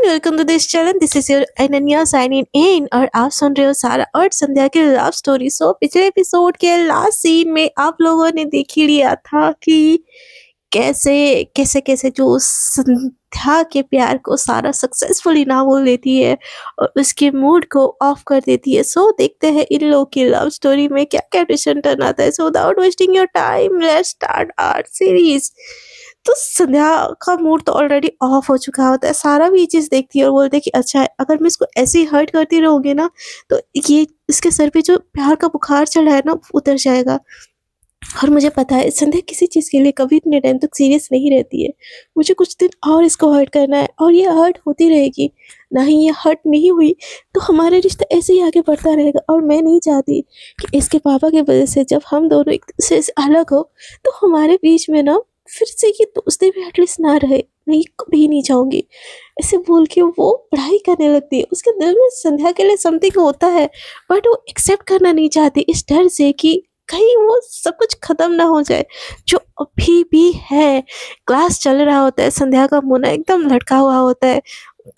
Everyone, welcome to this channel. This is your Ananya signing in और आप सुन रहे हो सारा और संध्या की लव स्टोरी। सो पिछले एपिसोड के लास्ट सीन में आप लोगों ने देख ही लिया था कि कैसे कैसे कैसे जो संध्या के प्यार को सारा सक्सेसफुली ना बोल देती है और उसके मूड को ऑफ कर देती है। सो देखते हैं इन लोग की लव स्टोरी में क्या क्या ट्विस्ट टर्न आता है। So without wasting your time let's start our series. तो संध्या का मूड तो ऑलरेडी ऑफ हो चुका होता है। सारा भी ये चीज़ देखती है और बोलती है कि अच्छा अगर मैं इसको ऐसे ही हर्ट करती रहूँगी ना तो ये इसके सर पे जो प्यार का बुखार चढ़ा है ना वो उतर जाएगा। और मुझे पता है संध्या किसी चीज़ के लिए कभी इतने टाइम तक सीरियस नहीं रहती है। मुझे कुछ दिन और इसको हर्ट करना है और ये हर्ट होती रहेगी। ना ही ये हर्ट नहीं हुई तो हमारा रिश्ता ऐसे ही आगे बढ़ता रहेगा। और मैं नहीं चाहती कि इसके पापा की वजह से जब हम दोनों एक दूसरे से अलग हो तो हमारे बीच में ना फिर से ये दोस्ती भी एटलीस्ट ना रहे। मैं ये कभी नहीं चाहूँगी। ऐसे बोल के वो पढ़ाई करने लगती है। उसके दिल में संध्या के लिए समथिंग होता है बट वो एक्सेप्ट करना नहीं चाहती इस डर से कि कहीं वो सब कुछ खत्म ना हो जाए जो अभी भी है। क्लास चल रहा होता है, संध्या का मुंह ना एकदम लटका हुआ होता है।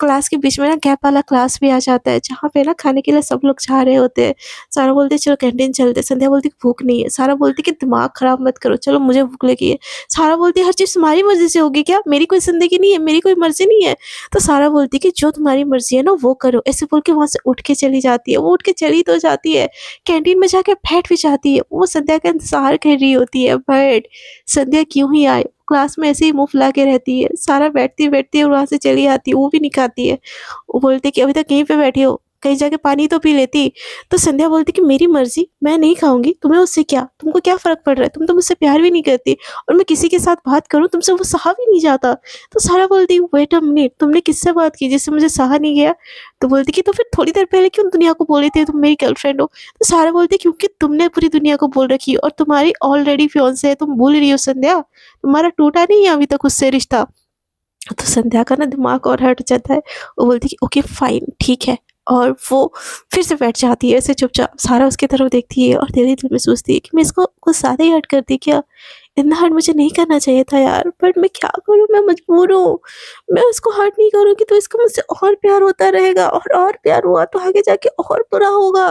क्लास के बीच में ना गैप वाला क्लास भी आ जाता है जहाँ पे ना खाने के लिए सब लोग जा रहे होते हैं। सारा बोलती है चलो कैंटीन चलते हैं। संध्या बोलती है भूख नहीं है। सारा बोलती है कि दिमाग खराब मत करो, चलो मुझे भूख लगी है। सारा बोलती है हर चीज़ तुम्हारी मर्जी से होगी क्या, मेरी कोई जिंदगी नहीं है, मेरी कोई मर्जी नहीं है। तो सारा बोलती है कि जो तुम्हारी मर्जी है ना वो करो। ऐसे बोल के वहाँ से उठ के चली जाती है। वो उठ के चली तो जाती है, कैंटीन में जाके बैठ भी जाती है। वो संध्या का इंतजार कर रही होती है बट संध्या क्यों ही आए। क्लास में ऐसे ही मुंह फुला के रहती है। सारा बैठती-बैठती है और वहाँ से चली आती है, वो भी नहीं खाती है। वो बोलती है कि अभी तक यहीं पे बैठी हो, कहीं जाके पानी तो पी लेती। तो संध्या बोलती कि मेरी मर्ज़ी, मैं नहीं खाऊँगी, तुम्हें उससे क्या? तुमको क्या फ़र्क पड़ रहा है? तुम तो मुझसे प्यार भी नहीं करती और मैं किसी के साथ बात करूँ तुमसे वो सहा भी नहीं जाता। तो सारा बोलती वेट अ मिनट, तुमने किससे बात की जिससे मुझे सहा नहीं गया? तो बोलती कि तो फिर थोड़ी देर पहले क्यों दुनिया को बोली थी तुम मेरी गर्लफ्रेंड हो? तो सारा बोलती क्योंकि तुमने पूरी दुनिया को बोल रखी है और तुम्हारी ऑलरेडी फियांसे है, तुम भूल रही हो संध्या? तुम्हारा टूटा नहीं है अभी तक उससे रिश्ता। तो संध्या का ना दिमाग और हट जाता है। वो बोलती कि ओके फाइन ठीक है और वो फिर से बैठ जाती है ऐसे चुपचाप। सारा उसकी तरफ देखती है और दिल ही दिल में सोचती है कि मैं इसको कुछ ज़्यादा ही हर्ट कर दी क्या? इतना हर्ट मुझे नहीं करना चाहिए था यार, बट मैं क्या करूँ, मैं मजबूर हूँ। मैं उसको हर्ट नहीं करूँगी तो इसको मुझसे और प्यार होता रहेगा और प्यार हुआ तो आगे जाके और बुरा होगा।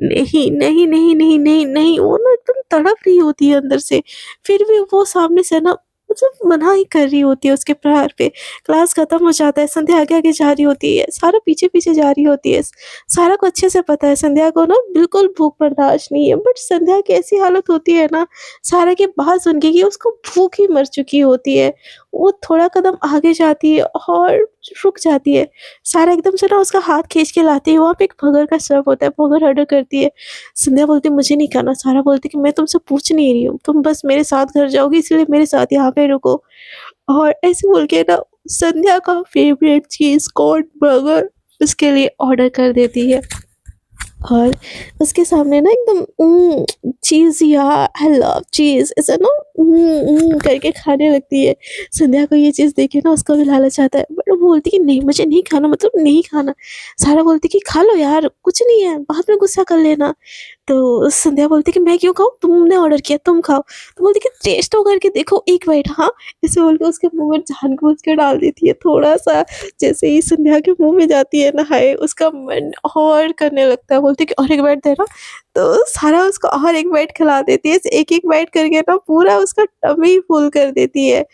नहीं, नहीं, नहीं, नहीं, नहीं, नहीं, वो ना एकदम तड़प रही होती है अंदर से। फिर भी वो सामने से ना मतलब मना ही कर रही होती है उसके प्यार पे। क्लास खत्म हो जाता है, संध्या आगे-आगे जा रही होती है, सारा पीछे-पीछे जा रही होती है। सारा को अच्छे से पता है संध्या को ना बिल्कुल भूख बर्दाश्त नहीं है बट संध्या की ऐसी हालत होती है ना सारा की बात सुन के कि उसको भूख ही मर चुकी होती है। वो थोड़ा कदम आगे जाती है और रुक जाती है। सारा एकदम से ना उसका हाथ खींच के लाती है, वहाँ पे एक भगर का शव होता है, भगर ऑर्डर करती है। संध्या बोलती है मुझे नहीं खाना। सारा बोलती है कि मैं तुमसे पूछ नहीं रही हूँ, तुम बस मेरे साथ घर जाओगी इसलिए मेरे साथ यहाँ पे रुको। और ऐसे बोल के ना संध्या का फेवरेट चीज़ कॉर्न बर्गर उसके लिए ऑर्डर कर देती है। और उसके सामने ना एकदम चीज़ यार आई लव चीज़ ऐसा ना करके खाने लगती है। संध्या को ये चीज़ देख के ना उसका भी लालच आता है बट वो बोलती कि नहीं मुझे नहीं खाना, मतलब नहीं खाना। सारा बोलती कि खा लो यार कुछ नहीं है, बाद में गुस्सा कर लेना। तो संध्या बोलती कि मैं क्यों खाऊँ, तुमने ऑर्डर किया तुम खाओ। तो बोलती कि टेस्ट तो करके देखो एक बाइट, हाँ। ऐसे बोल के उसके मुँह में जानबूझ के डाल देती है थोड़ा-सा। जैसे ही संध्या के मुँह में जाती है ना हाय उसका मन और करने लगता है। बोलती है कि और एक बाइट देना। तो सारा उसको और एक बाइट खिला देती है। एक-एक बाइट करके ना पूरा उसका टमी फुल कर देती है।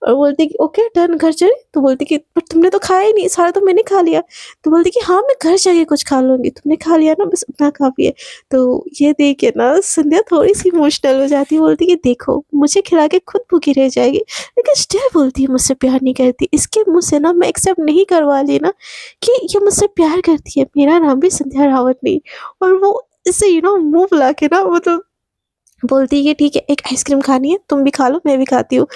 और बोलती है कि ओके डन घर चलें? तो बोलती कि बट तुमने तो खाया ही नहीं, सारा तो मैंने खा लिया। तो बोलती कि हाँ, मैं घर जाके कुछ खा लूँगी, तुमने खा लिया ना बस उतना काफ़ी है। तो ये देख के ना संध्या थोड़ी-सी इमोशनल हो जाती है। बोलती कि देखो मुझे खिला के खुद भूखी रह जाएगी लेकिन स्टिल बोलती है मुझसे प्यार नहीं करती। इसके मुँह से ना मैं एक्सेप्ट नहीं करवा ली ना कि ये मुझसे प्यार करती है। मेरा नाम भी संध्या रावत नहीं। और वो ऐसे मुँह फुला के ना मतलब बोलती है कि ठीक है एक आइसक्रीम खानी है, तुम भी खा लो मैं भी खाती हूँ।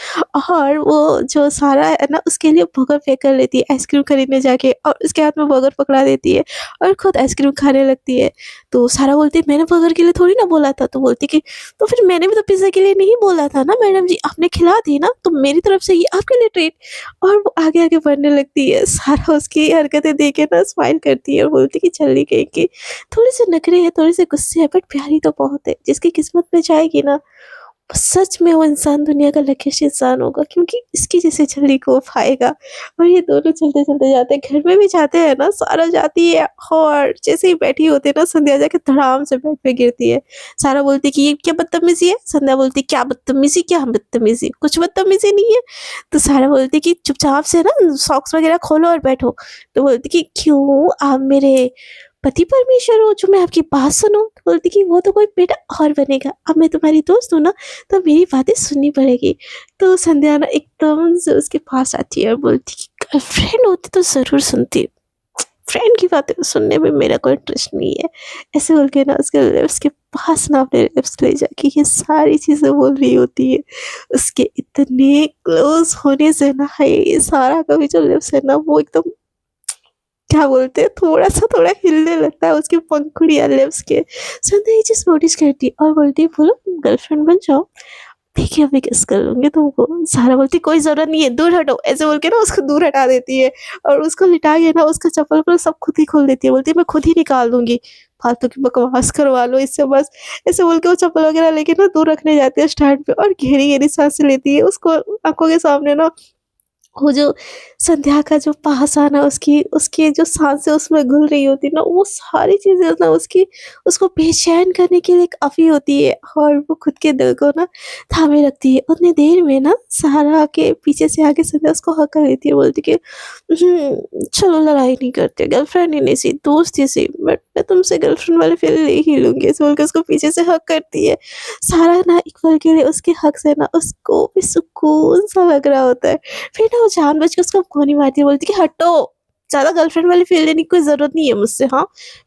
और वो जो सारा है ना उसके लिए बर्गर पैक कर लेती है आइसक्रीम खरीदने जाके और उसके हाथ में बर्गर पकड़ा देती है और खुद आइसक्रीम खाने लगती है। तो सारा बोलती है मैंने बर्गर के लिए थोड़ी ना बोला था। तो बोलती कि तो फिर मैंने भी तो पिज़्ज़ा के लिए नहीं बोला था ना मैडम जी, आपने खिला दी ना तो मेरी तरफ से ये आपके लिए ट्रीट। और वो आगे-आगे बढ़ने लगती है। सारा उसकी हरकतें देख के ना स्माइल करती है और बोलती कि चल कहीं की थोड़े से नखरे हैं, थोड़े से गुस्से हैं बट प्यारी तो बहुत है। जिसकी किस्मत में जाएगी ना सच में वो इंसान दुनिया का लकीस्ट इंसान होगा, क्योंकि इसकी जैसे जल्दी को पाएगा। और ये दोनों चलते-चलते जाते हैं, घर में भी जाते हैं ना, सारा जाती है और जैसे ही बैठी होती है ना, संध्या जाके धड़ाम से बेड पे गिरती है। सारा बोलती है कि ये क्या बदतमीज़ी है? संध्या बोलती है, क्या बदतमीज़ी, क्या बदतमीज़ी? कुछ बदतमीज़ी नहीं है। तो सारा बोलती है कि चुपचाप से ना सॉक्स वगैरह खोलो और बैठो। तो बोलती कि क्यों? आप मेरे पति परमेश्वर हो जो मैं आपकी बात सुनूँ? तो बोलती कि वो तो कोई बेटा और बनेगा। अब मैं तुम्हारी दोस्त हूँ ना, तो मेरी बातें सुननी पड़ेगी। तो संध्या ना एकदम से उसके पास आती है और बोलती कि गर्लफ्रेंड होती तो ज़रूर सुनती, फ्रेंड की बातें सुनने में मेरा कोई इंटरेस्ट नहीं है। ऐसे बोल के ना उसके लिप्स के पास ना अपने लिप्स ले जाके ये सारी चीज़ें बोल रही होती है। उसके इतने क्लोज़ होने से ना ये सारा का भी जो लिप्स है ना वो एकदम क्या बोलते हैं, थोड़ा-सा थोड़ा हिलने लगता है उसकी पंखुड़ियाँ लिप्स के। संध्या ये चीज़ नोटिस करती है और बोलती है बोलो गर्लफ्रेंड बन जाओ। देखिए अभी किस कर लूँगी तुमको। सारा बोलती कोई ज़रूरत नहीं है, दूर हटो। ऐसे बोल के ना उसको दूर हटा देती है और उसको लिटा के ना उसका चप्पल-वप्पल सब खुद ही खोल देती है। बोलती है मैं खुद ही निकाल दूँगी, फालतू की बकवास करवा लो इससे बस। ऐसे बोल के वो चप्पल वगैरह लेके ना दूर रखने जाती है स्टैंड पे और गहरी-गहरी साँसें लेती है। उसको आँखों के सामने ना वो जो संध्या का जो पास आना, उसकी जो साँसें उसमें घुल रही होती है ना, वो सारी चीज़ें ना उसकी उसको बेचैन करने के लिए काफ़ी होती है और वो खुद के दिल को ना थामे रखती है। उतनी देर में ना सहारा के पीछे से आके संध्या उसको हक कर लेती है, बोलती कि चलो लड़ाई नहीं करते, गर्लफ्रेंड ही नहीं सही, दोस्त ही सही, बट मैं तुमसे गर्लफ्रेंड वाली फ़ील ले ही लूँगी। ऐसे बोल के उसको पीछे से हग करती है। सारा ना एक पल के लिए उसके हग से ना उसको भी सुकून-सा लग रहा होता है। फिर ना वो जानबूझ के उसको गोली मारती है, बोलती कि हटो, ज़्यादा गर्लफ्रेंड वाली फ़ील लेने की कोई ज़रूरत नहीं है मुझसे, हाँ?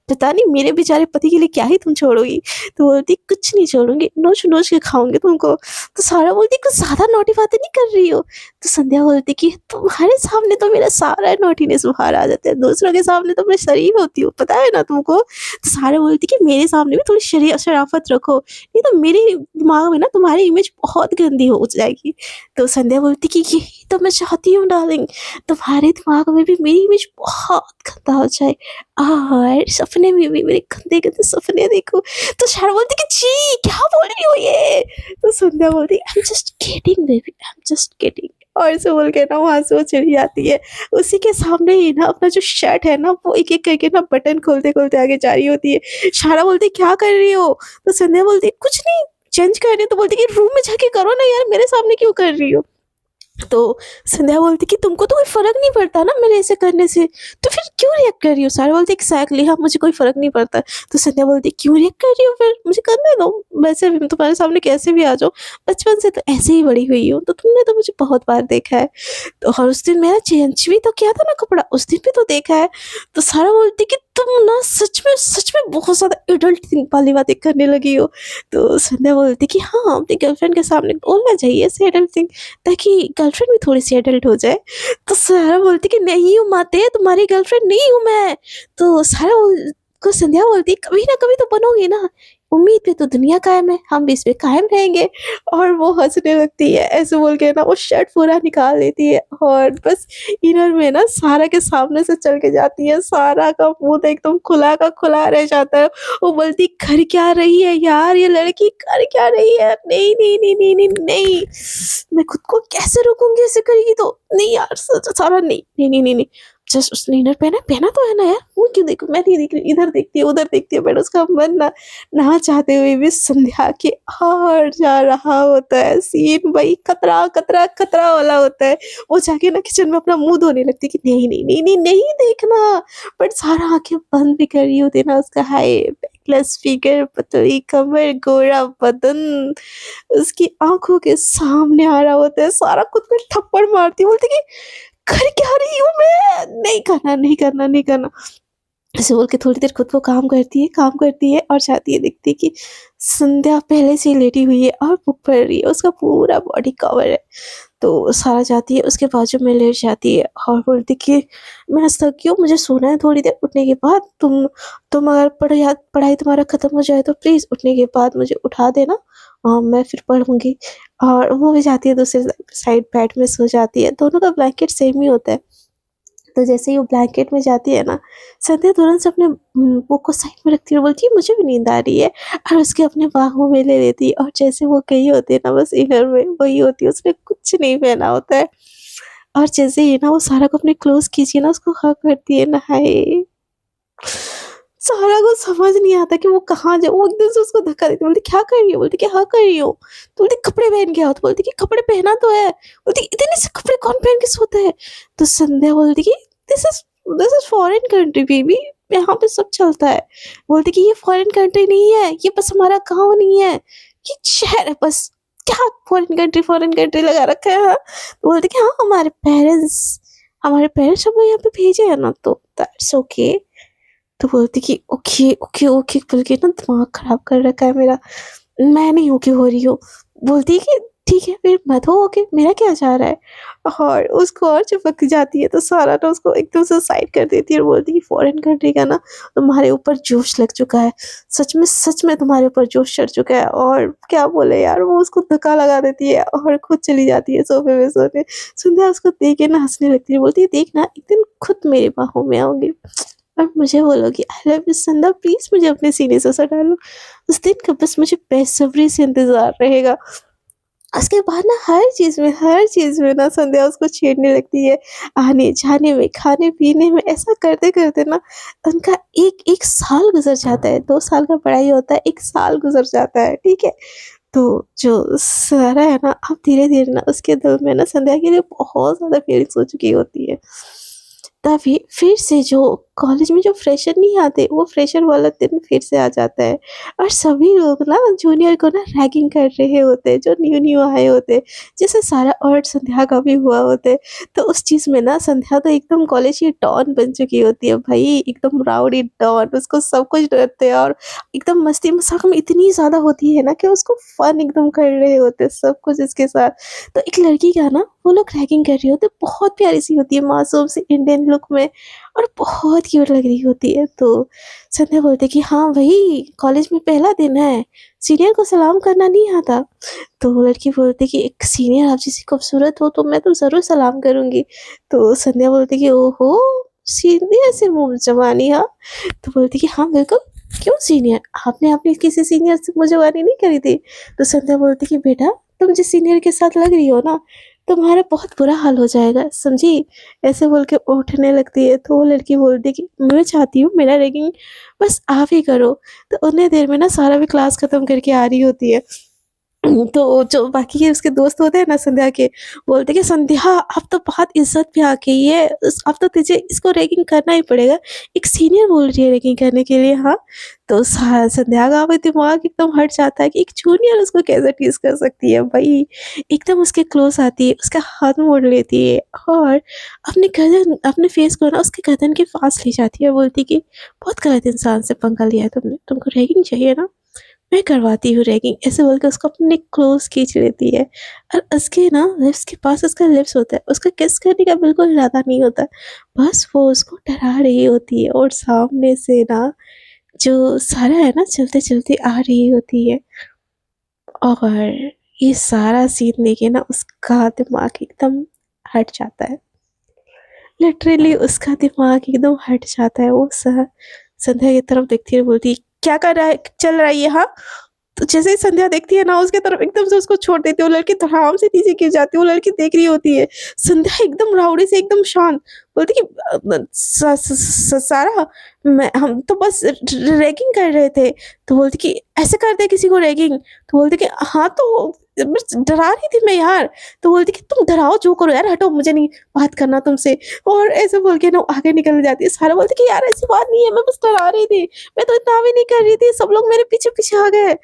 पता नहीं मेरे बेचारे पति के लिए क्या ही तुम छोड़ोगी? तो बोलती कुछ नहीं छोड़ूँगी, नोच-नोच के खाऊँगी तुमको। तो सारा बोलती कुछ ज़्यादा नॉटी बातें नहीं कर रही हो? तो संध्या बोलती कि तुम्हारे सामने तो मेरा सारा नॉटीनेस बाहर आ जाता है, दूसरों के सामने तो मैं शरीफ होती हूँ, पता है ना तुमको? तो सारा बोलती कि मेरे सामने भी थोड़ी शराफ़त रखो, नहीं तो मेरे दिमाग में ना तुम्हारी इमेज बहुत गंदी हो जाएगी। तो संध्या बोलती कि यही तो मैं चाहती हूँ डार्लिंग, तुम्हारे दिमाग में भी मेरी इमेज बहुत गंदा हो जाए और सपने में भी मेरे गंदे-गंदे सपने देखो। तो शर्मा बोलती कि छी! क्या बोल रही हो ये? तो संध्या बोलती I am just kidding baby, I am just kidding. और ऐसे बोल के ना वहाँ से वो चली जाती है। उसी के सामने ही ना अपना जो शर्ट है ना वो एक-एक करके ना बटन खोलते-खोलते आगे जा रही होती है। शारा बोलती क्या कर रही हो? तो संध्या बोलती कुछ नहीं, चेंज कर रही हूँ। तो बोलती कि रूम में जाके करो ना यार, मेरे सामने क्यों कर रही हो? तो संध्या बोलती कि तुमको तो कोई फ़र्क नहीं पड़ता ना मेरे ऐसे करने से, तो फिर क्यों रिएक्ट कर रही हो? सारा बोलते एग्ज़ैक्टली हाँ, मुझे कोई फ़र्क नहीं पड़ता। तो संध्या बोलती क्यों रिएक्ट कर रही हो फिर? मुझे करने दो, वैसे भी तुम्हारे सामने कैसे भी आ जाऊँ, बचपन से तो ऐसे ही बड़ी हुई हूँ, तो तुमने तो मुझे बहुत बार देखा है। तो और उस दिन मैंने चेंज भी तो किया था ना कपड़ा, उस दिन भी तो देखा है। तो सारा बोलती कि तुम ना सच में बहुत ज़्यादा एडल्ट थिंक वाली बातें करने लगी हो। तो संध्या बोलती कि हाँ, अपनी गर्लफ्रेंड के सामने बोलना चाहिए ऐसे एडल्ट थिंक, ताकि गर्लफ्रेंड भी थोड़ी-सी एडल्ट हो जाए। तो सारा बोलती कि नहीं हूँ माते, तुम्हारी गर्लफ्रेंड नहीं हूँ मैं। तो सारा बोल को संध्या बोलती कभी ना कभी तो बनोगी ना, उम्मीद पे तो दुनिया कायम है, हम भी इस पे कायम रहेंगे। और वो हँसने लगती है, ऐसे बोल के ना वो शर्ट पूरा निकाल लेती है और बस इधर में ना सारा के सामने से चल के जाती है। सारा का मुँह तो एकदम खुला का खुला रह जाता है। वो बोलती कर क्या रही है यार ये लड़की, कर क्या रही है? नहीं, नहीं, नहीं, नहीं, नहीं, नहीं। मैं खुद को कैसे रोकूँगी ऐसे करेगी तो? नहीं यार सारा नहीं, नहीं, नहीं, नहीं, नहीं। जस्ट उसने इनर पहना है, पहना तो है ना यार, वो क्यों देखूँ? मैं नहीं देख रही, इधर देखती है, उधर देखती है, बट उसका मन ना चाहते हुए भी संध्या के और जा रहा होता है। सीन वही खतरा, खतरा, खतरा वाला होता है। वो जाके ना किचन में अपना मुँह धोने लगती है कि नहीं, नहीं, नहीं, नहीं, नहीं देखना। बट सारा आँखें बंद भी कर रही होती है ना, उसका हाय बैकलेस फिगर, पतली कमर, गोरा बदन उसकी आँखों के सामने आ रहा होता है। सारा खुद को थप्पड़ मारती है, बोलती है कि कर क्या रही हूँ मैं? नहीं करना, नहीं करना, नहीं करना। ऐसे बोल के थोड़ी देर खुद को काम करती है और जाती है, देखती है कि संध्या पहले से ही लेटी हुई है और बुक पढ़ रही है, उसका पूरा बॉडी कवर है। तो सारा जाती है, उसके बाजू में लेट जाती है और बोलती कि मैं आज थकी हूँ, मुझे सोना है थोड़ी देर, उठने के बाद तुम अगर पढ़ाई तुम्हारा ख़त्म हो जाए तो प्लीज़ उठने के बाद मुझे उठा देना, मैं फिर पढ़ूँगी। और वो भी जाती है दूसरे साइड बेड में सो जाती है, दोनों का ब्लैंकेट सेम ही होता है। तो जैसे ही वो ब्लैंकेट में जाती है ना, संध्या तुरंत से अपने बुक को साइड में रखती है और बोलती है मुझे भी नींद आ रही है, और उसके अपने बाहों में ले लेती है। और जैसे वो गई होती है ना, बस इनर में वही होती है, उसने कुछ नहीं पहना होता है। और जैसे ही ना वो सारा को अपने क्लोज खींची ना, उसको हग करती है ना, हाय! सारा को समझ नहीं आता कि वो कहाँ जाए, वो एकदम से उसको धक्का देती है, बोलती क्या कर रही हो? बोलती क्या हाँ कर रही हो? तो बोलती कपड़े पहन के आओ, तो बोलती कि कपड़े पहना तो है। बोलती इतने से कपड़े कौन पहन के सोता है? तो संध्या बोलती कि this is this is foreign country baby, यहाँ पे सब चलता है। बोलती कि ये फॉरेन कंट्री नहीं है, ये बस हमारा गाँव नहीं है, ये शहर है बस। क्या फॉरेन कंट्री लगा रखा है हाँ? तो बोलती कि हाँ हमारे पेरेंट्स हमें यहाँ पे भेजे है ना, तो दैट्स ओके। तो बोलती कि ओके, ओके, ओके बोल के ना दिमाग खराब कर रखा है मेरा। मैं नहीं ओके हो रही हूँ। बोलती है कि ठीक है फिर मत हो ओके, मेरा क्या जा रहा है? और उसको और चिपक जाती है, तो सारा ना उसको एकदम से साइड कर देती है और बोलती है कि फॉरेन कंट्री का ना तुम्हारे ऊपर जोश लग चुका है। सच में तुम्हारे ऊपर जोश चढ़ चुका है। और क्या बोले यार, वो उसको धक्का लगा देती है और खुद चली जाती है सोफे में सोने। संध्या उसको देख के ना हँसने लगती है, बोलती है देख ना एक दिन खुद मेरी बाहों में आओगी और मुझे बोलोगी I love you Sandhya, please मुझे अपने सीने से सटा लो। उस दिन का बस मुझे बेसब्री से इंतज़ार रहेगा। उसके बाद ना हर चीज़ में ना संध्या उसको छेड़ने लगती है। आने-जाने में, खाने-पीने में, ऐसा करते-करते ना उनका 1 साल गुज़र जाता है। 2 साल का पढ़ाई होता है, 1 साल गुज़र जाता है, ठीक है? तो जो सारा है ना, अब धीरे-धीरे ना उसके दिल में ना संध्या के लिए बहुत ज़्यादा फीलिंग्स हो चुकी होती है। तभी फिर से जो कॉलेज में जो फ्रेशर नहीं आते, वो फ्रेशर वाला दिन फिर से आ जाता है और सभी लोग ना जूनियर को ना रैगिंग कर रहे होते हैं, जो न्यू-न्यू आए होते हैं। जैसे सारा और संध्या का भी हुआ होता है। तो उस चीज़ में ना संध्या तो एकदम कॉलेज की डॉन बन चुकी होती है भाई, एकदम राउडी डॉन, उसको सब कुछ डरते हैं और एकदम मस्ती-मज़ाक में इतनी ज़्यादा होती है ना कि उसको फन एकदम कर रहे होते हैं सब कुछ इसके साथ। तो एक लड़की का ना वो लोग रैगिंग कर रही होती है, बहुत प्यारी-सी होती है, मासूम सी इंडियन लुक में और बहुत क्यूट लग रही होती है। तो संध्या बोलती है कि हाँ भई, कॉलेज में पहला दिन है, सीनियर को सलाम करना नहीं आता? तो वो लड़की बोलती है कि एक सीनियर आप जैसी खूबसूरत हो तो मैं तो ज़रूर सलाम करूँगी। तो संध्या बोलती है कि ओहो! सीनियर से मुँह जबानी हाँ? तो बोलती है कि हाँ बिल्कुल, क्यों सीनियर? आपने अपने किसी सीनियर से मुँह जबानी नहीं करी थी? तो संध्या बोलती है कि बेटा तुम जिस सीनियर के साथ लग रही हो ना, तुम्हारा बहुत बुरा हाल हो जाएगा, समझी? ऐसे बोल के उठने लगती है, तो वो लड़की बोलती है कि मैं चाहती हूँ मेरा रैगिंग बस आप ही करो। तो उतने देर में ना सारा भी क्लास खत्म करके आ रही होती है। तो जो बाकी के उसके दोस्त होते हैं ना संध्या के, बोलते हैं कि संध्या अब तो बहुत इज़्ज़त पे आ गई है, अब तो तुझे इसको रैगिंग करना ही पड़ेगा। एक सीनियर बोल रही है रैगिंग करने के लिए हाँ। तो सा संध्या का भी दिमाग एकदम हट जाता है कि एक जूनियर उसको कैसे टीज़ कर सकती है भई। एकदम उसके क्लोज़ आती है, उसका हाथ मोड़ लेती है और अपने फेस को ना उसके गर्दन के पास ले जाती है, बोलती कि बहुत गलत इंसान से पंगा लिया है तुमने, तुमको रैगिंग चाहिए ना? मैं करवाती हूँ रैगिंग, ऐसे बोल के उसको अपने क्लोज़ खींच लेती है और उसके ना लिप्स के पास उसका लिप्स होता है, उसका किस करने का बिल्कुल इरादा नहीं होता, बस वो उसको डरा रही होती है और सामने से ना जो सारा है ना चलते-चलते आ रही होती है और ये सारा सीन देखे ना उसका दिमाग एकदम हट जाता है। लिटरली उसका दिमाग एकदम हट जाता है, वो संध्या की तरफ देखती है, बोलती है, "क्या कर रहा है चल रहा है ये हाँ?" तो जैसे ही संध्या देखती है ना उसके तरफ एकदम से उसको छोड़ देती है, वो लड़की धड़ाम से नीचे गिर जाती है, वो लड़की देख रही होती है। संध्या एकदम राउडी से एकदम शांत, बोलती कि स स स सारा मैं हम तो बस रैगिंग कर रहे थे। तो बोलती कि ऐसे करते हैं किसी को रैगिंग? तो बोलती कि हाँ, तो बस डरा रही थी मैं यार। तो बोलती कि तुम डराओ जो करो यार, हटो मुझे नहीं बात करना तुमसे। और ऐसे बोल के ना आगे निकल जाती है। सारा बोलती कि यार ऐसी बात नहीं है, मैं बस डरा रही थी। मैं तो इतना भी नहीं कर रही थी, सब लोग मेरे पीछे-पीछे आ गए।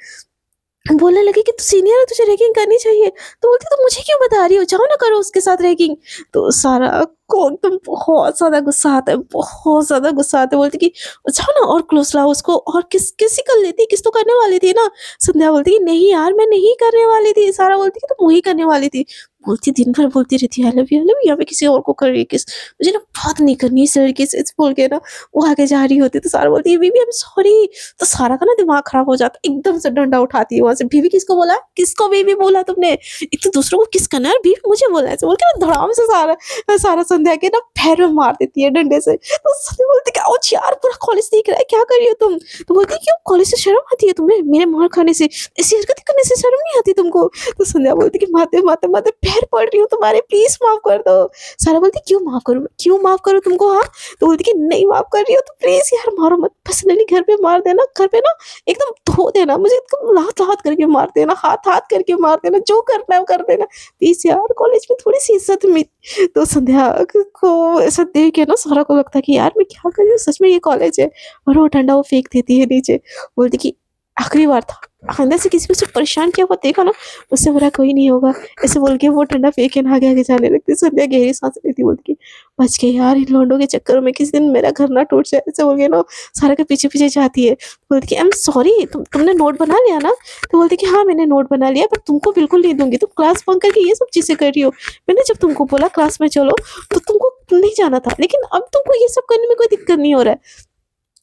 बोलने लगी कि तू सीनियर है, तुझे रैगिंग करनी चाहिए। तो बोलती तो मुझे क्यों बता रही हो? जाओ ना करो उसके साथ रैगिंग। तो सारा को एकदम बहुत ज़्यादा गुस्सा आता है, बहुत ज़्यादा गुस्सा आता है। बोलती कि जाओ ना और क्लोज़ लाओ उसको और किससे कर लेती, किस तो करने वाली थी ना। संध्या बोलती कि नहीं यार मैं नहीं करने वाली थी। सारा बोलती कि तुम वही करने वाली थी। बोलती, दिन भर बोलती रहती है, आई लव यू, यहाँ पे किसी और को कर रही है किस, मुझे ना बात नहीं करनी इस लड़के से, ऐसे बोल के ना वो आगे जा रही होती है। तो सारा बोलती है, "बेबी आई एम सॉरी।" तो सारा का ना दिमाग खराब हो जाता है, एकदम से डंडा उठाती है वहाँ से, "बीवी किसको बोला? किसको बेबी बोला तुमने? एक तो दूसरों को किस करना है, और बीवी मुझे बोला है?" ऐसे बोल के ना धड़ाम से सारा सारा संध्या के ना पैर में मार देती है डंडे से। तो संध्या बोलती है, "ouch यार, पूरा कॉलेज देख रहा है, क्या कर रही हो तुम?" तो बोलती है, "क्यों, कॉलेज से शर्म आती है तुम्हें मेरे मार खाने से? ऐसी हरकतें करने से शर्म नहीं आती तुमको?" तो संध्या बोलती कि माते माते माते पैर पड़ रही हूँ तुम्हारे, प्लीज माफ कर दो। सारा बोलती, क्यों माफ करूँ, क्यों माफ करूँ तुमको, हाँ? तो बोलती कि नहीं माफ कर रही हो तो प्लीज यार मारो मत, पर्सनली घर पे मार देना, घर पे ना एकदम धो देना मुझे, एकदम लात लात करके मार देना, हाथ हाथ करके मार देना, जो करना है वो कर देना, प्लीज यार, कॉलेज में थोड़ी सी इज्जत मिली। तो संध्या को ऐसा देख के ना सारा को लगता है कि यार मैं क्या कर रही हूँ, सच में ये कॉलेज है। और वो डंडा वो फेंक देती है नीचे, बोलती कि आखिरी बार था, अंदर से किसी को सिर्फ परेशान किया हुआ देखा ना, उससे बुरा कोई नहीं होगा। ऐसे बोल के वो ठंडा फेंक के ना आगे आगे जाने लगती। संध्या गहरी सांस लेती, बोलती कि बच गई यार, इन लौंडों के चक्कर में किसी दिन मेरा घर ना टूट जाए। ऐसे बोल के ना सारा के पीछे पीछे जाती है, बोलती कि आई एम सॉरी, तुमने नोट बना लिया ना? तो बोलती कि हाँ मैंने नोट बना लिया, पर तुमको बिल्कुल नहीं दूंगी, तुम क्लास बंक करके ये सब चीजें कर रही हो। मैंने जब तुमको बोला क्लास में चलो तो तुमको नहीं जाना था, लेकिन अब तुमको ये सब करने में कोई दिक्कत नहीं हो रहा है।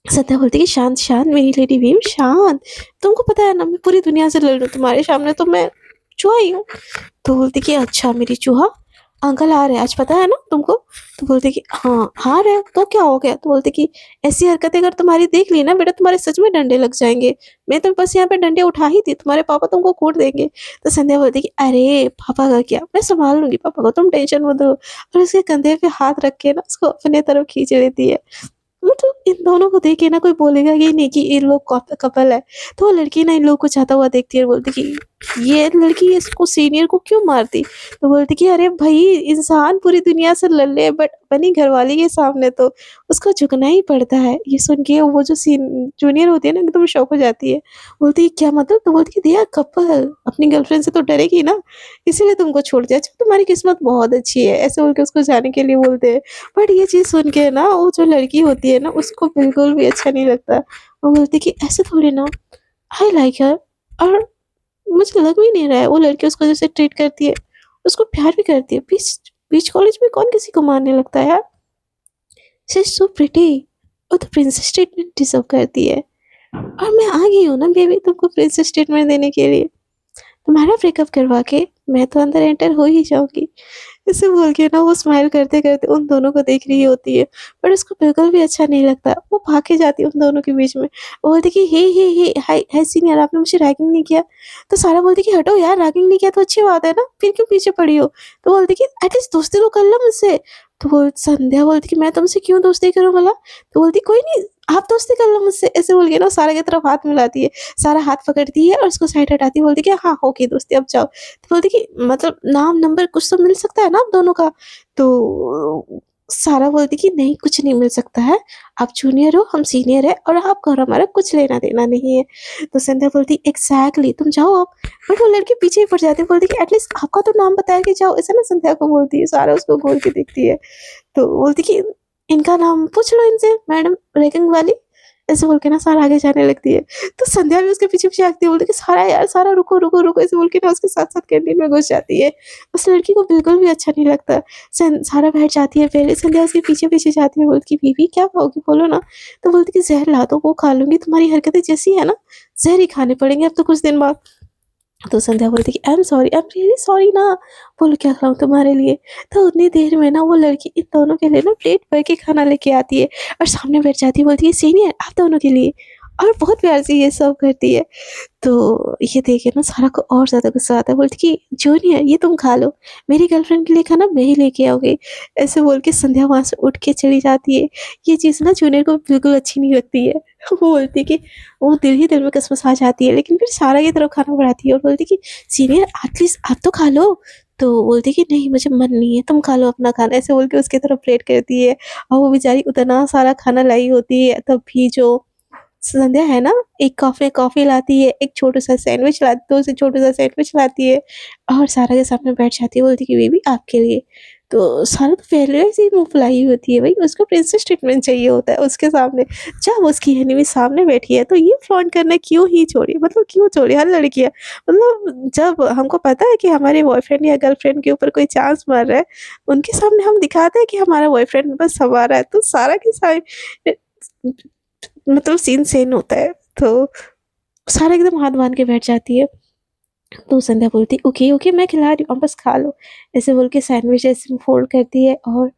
सत्या बोलती कि शांत शांत मेरी लेडी भीम, शांत, तुमको पता है ना मैं पूरी दुनिया से लड़ लूं तुम्हारे सामने, तो मैं चूहा ही हूँ। तो बोलती कि अच्छा मेरी चूहा, अंकल आ रहे हैं आज, पता है ना तुमको? तो बोलती कि हाँ आ रहे हैं, तो क्या हो गया? तो बोलती कि ऐसी हरकतें अगर तुम्हारी देख ली ना बेटा, तुम्हारे सच में डंडे लग जाएंगे। मैं तो बस यहाँ पे डंडे उठा ही थी, तुम्हारे पापा तुमको कूट देंगे। तो संध्या बोलती कि अरे पापा का क्या, मैं संभाल लूंगी पापा को, तुम टेंशन मत लो। और उसके कंधे पे हाथ रख के ना उसको अपने तरफ खींच लेती है। मतलब इन दोनों को देख के ना कोई बोलेगा ही नहीं कि ये लोग कपल है। तो वो लड़की ना इन लोग को जाता हुआ देखती है और बोलती कि ये लड़की इसको सीनियर को क्यों मारती? तो बोलती कि अरे भाई, इंसान पूरी दुनिया से लड़ ले बट अपनी घरवाली के सामने तो उसको झुकना ही पड़ता है। ये सुन के वो जो जूनियर होती है ना एकदम शॉक हो जाती है, बोलती है क्या मतलब? तो बोलती है दे आर कपल, अपनी गर्लफ्रेंड से तो डरेगी ना, इसीलिए तुमको छोड़ दिया। अच्छा तुम्हारी किस्मत बहुत अच्छी है, ऐसे बोल के उसको जाने के लिए बोलते हैं। बट ये चीज़ सुन के ना वो जो लड़की होती है ना उसको बिल्कुल भी अच्छा नहीं लगता। वो बोलती कि ऐसे थोड़ी ना, आई लाइक हर, और मुझे लग भी नहीं रहा है वो लड़की उसको जैसे ट्रीट करती है, उसको प्यार भी करती है। बीच बीच कॉलेज में कौन किसी को मारने लगता है यार? शी इज़ सो प्रिटी, वो तो प्रिंसेस ट्रीटमेंट डिज़र्व करती है। और मैं आ गई हूँ ना बेबी तुमको प्रिंसेस ट्रीटमेंट देने के लिए। तुम्हारा ब्रेकअप करवा के मैं तो अंदर एंटर हो ही जाऊँगी। ऐसे बोल के ना वो स्माइल करते-करते उन दोनों को देख रही होती है, पर उसको बिल्कुल भी अच्छा नहीं लगता। वो भाग के जाती है उन दोनों के बीच में। वो बोलती कि हे, हाय हाय सीनियर, आपने मुझे रैगिंग नहीं किया। तो सारा बोलती कि हटो यार, रैगिंग नहीं किया तो अच्छी बात है ना, फिर क्यों पीछे पड़ी हो? तो बोलती कि एटलीस्ट दोस्ती तो कर लो मुझसे। तो वो संध्या बोलती कि मैं तुमसे क्यों दोस्ती करूँ भला? तो बोलती कोई नहीं, आप दोस्ती कर लो मुझसे। ऐसे बोल के ना सारा की तरफ हाथ मिलाती है। सारा हाथ पकड़ती है और उसको साइड हटाती है, बोलती कि हाँ, हो गई दोस्ती, अब जाओ। तो बोलती कि मतलब नाम नंबर कुछ तो मिल सकता है ना आप दोनों का? तो सारा बोलती कि नहीं कुछ नहीं मिल सकता है, आप जूनियर हो हम सीनियर है और आपका और हमारा कुछ लेना देना नहीं है। तो संध्या बोलती एग्जैक्टली, तुम जाओ आप। बट वो लड़की पीछे ही पड़ जाती है, बोलती कि एटलीस्ट आपका तो नाम बता के जाओ, ऐसा ना संध्या को बोलती है। सारा उसको घूर के देखती है, तो बोलती कि इनका नाम पूछ लो इनसे मैडम रैगिंग वाली, ऐसे बोल के ना सारा आगे जाने लगती है। तो संध्या भी उसके पीछे-पीछे भागती है, बोलती है कि सारा यार सारा रुको, रुको, रुको, ऐसे बोल के ना उसके साथ-साथ कैंटीन में घुस जाती है। उस लड़की को बिल्कुल भी अच्छा नहीं लगता। सारा बैठ जाती है पहले, संध्या उसके पीछे-पीछे जाती है, बोलती कि बीबी क्या खाओगी बोलो ना? तो बोलती कि ज़हर ला दो वो खा लूँगी, तुम्हारी हरकतें जैसी है ना, ज़हर ही खाने पड़ेंगे अब तो कुछ दिन बाद। तो संध्या बोलती कि I am sorry, I am really sorry ना, बोलो क्या खिलाऊँ तुम्हारे लिए? तो उतनी देर में ना वो लड़की इन दोनों के लिए ना प्लेट भर के खाना लेके आती है और सामने बैठ जाती है, बोलती है सीनियर आप दोनों के लिए, और बहुत प्यार से ये सर्व करती है। तो ये देख के ना सारा को और ज़्यादा गुस्सा आता है, बोलती कि जूनियर ये तुम खा लो, मेरी गर्लफ्रेंड के लिए खाना मैं ही लेके आऊँगी। ऐसे बोल के संध्या वहाँ से उठ के चली जाती है। ये चीज़ ना जूनियर को बिल्कुल अच्छी नहीं लगती है। वो बोलती है कि वो दिल ही दिल में कसमसा जाती है, लेकिन फिर सारा की तरफ खाना बढ़ाती है और बोलती कि सीनियर एटलीस्ट आप तो खा लो। तो बोलती कि नहीं मुझे मन नहीं है, तुम खा लो अपना खाना, ऐसे बोल के उसकी तरफ प्लेट करती है। और वो बेचारी उतना सारा खाना लाई होती है, तब भी जो संध्या है ना, एक कॉफ़ी लाती है, एक छोटा-सा सैंडविच ला 2 से छोटा-सा सैंडविच लाती है और सारा के सामने बैठ जाती है, बोलती कि बेबी आपके लिए। तो सारा तो पहले से ही मुँह फुलाई होती है भई, उसको प्रिंसेस ट्रीटमेंट चाहिए होता है उसके सामने। जब उसकी एनिमी सामने बैठी है तो ये फ्लॉन्ट करना क्यों ही छोड़ी, मतलब क्यों छोड़ी हर लड़कियाँ। मतलब जब हमको पता है कि हमारे बॉयफ्रेंड या गर्लफ्रेंड के ऊपर कोई चांस मार रहा है, उनके सामने हम दिखाते हैं कि हमारा बॉयफ्रेंड बस हमारा है, तो सारा की सारी मतलब सीन सेन होता है। तो सारा एकदम हाथ बाँध के बैठ जाती है। तो संध्या बोलती ओके, ओके मैं खिला रही हूँ, आप बस खा लो। ऐसे बोल के सैंडविच ऐसे फ़ोल्ड करती है और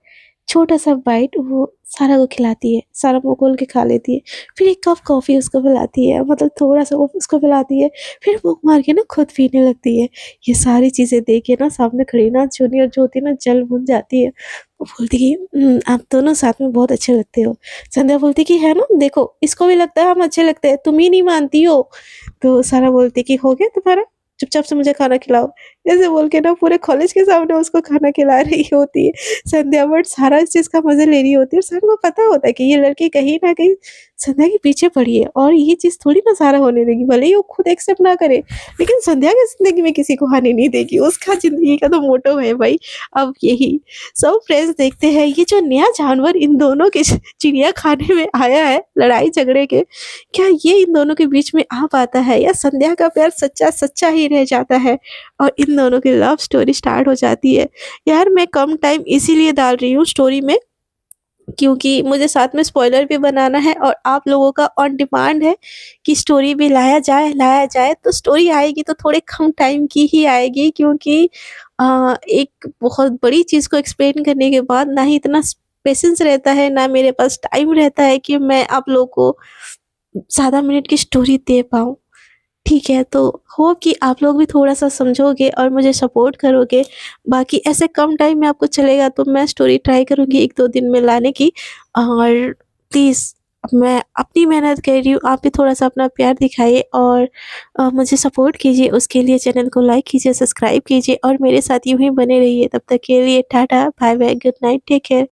छोटा-सा बाइट वो सारा को खिलाती है, सारा मुँह खोल के खा लेती है। फिर एक कप कॉफ़ी उसको पिलाती है, मतलब थोड़ा-सा वो उसको पिलाती है, फिर फूँक मार के ना खुद पीने लगती है। ये सारी चीज़ें देख के ना सामने खड़ी ना जूनी और ज्योति ना जल-बुझ जाती है। वो बोलती कि आप दोनों साथ में बहुत अच्छे लगते हो। संध्या बोलती कि है ना, देखो इसको भी लगता है हम अच्छे लगते हैं, तुम ही नहीं मानती हो। तो सारा बोलती कि हो गया तुम्हारा? चुपचाप से मुझे खाना खिलाओ। ऐसे बोल के ना पूरे कॉलेज के सामने उसको खाना खिला रही होती है संध्या, बट सारा इस चीज़ का मज़ा ले रही होती है और सारा को पता होता है कि ये लड़की कहीं न कहीं संध्या के पीछे पड़ी है और ये चीज़ थोड़ी ना सारा होने देगी, भले ही वो खुद एक्सेप्ट ना करे, लेकिन संध्या की ज़िंदगी में किसी को आने नहीं देगी, उसका ज़िंदगी का तो मोटो है भाई अब यही। सब फ्रेंड्स देखते हैं ये जो नया जानवर इन दोनों के चिड़िया खाने में आया है लड़ाई झगड़े के, क्या ये इन दोनों के बीच में आ पाता है या संध्या का प्यार सच्चा-सच्चा ही रह जाता है और इन दोनों की लव स्टोरी स्टार्ट हो जाती है। यार मैं कम टाइम इसीलिए डाल रही हूँ स्टोरी में क्योंकि मुझे साथ में स्पॉइलर भी बनाना है और आप लोगों का ऑन डिमांड है कि स्टोरी भी लाया जाए तो स्टोरी आएगी तो थोड़े कम टाइम की ही आएगी क्योंकि एक बहुत बड़ी चीज़ को एक्सप्लेन करने के बाद ना ही इतना पेशेंस रहता है, ना मेरे पास टाइम रहता है कि मैं आप लोगों को ज़्यादा मिनट की स्टोरी दे पाऊँ। ठीक है, तो होप कि आप लोग भी थोड़ा-सा समझोगे और मुझे सपोर्ट करोगे। बाकी ऐसे कम टाइम में आपको चलेगा तो मैं स्टोरी ट्राई करूँगी 1-2 दिन में लाने की और प्लीज़ मैं अपनी मेहनत कर रही हूँ, आप भी थोड़ा-सा अपना प्यार दिखाइए और मुझे सपोर्ट कीजिए। उसके लिए चैनल को लाइक कीजिए, सब्सक्राइब कीजिए और मेरे साथ यूँ ही बने रहिए। तब तक के लिए tata, bye bye, good night, take care.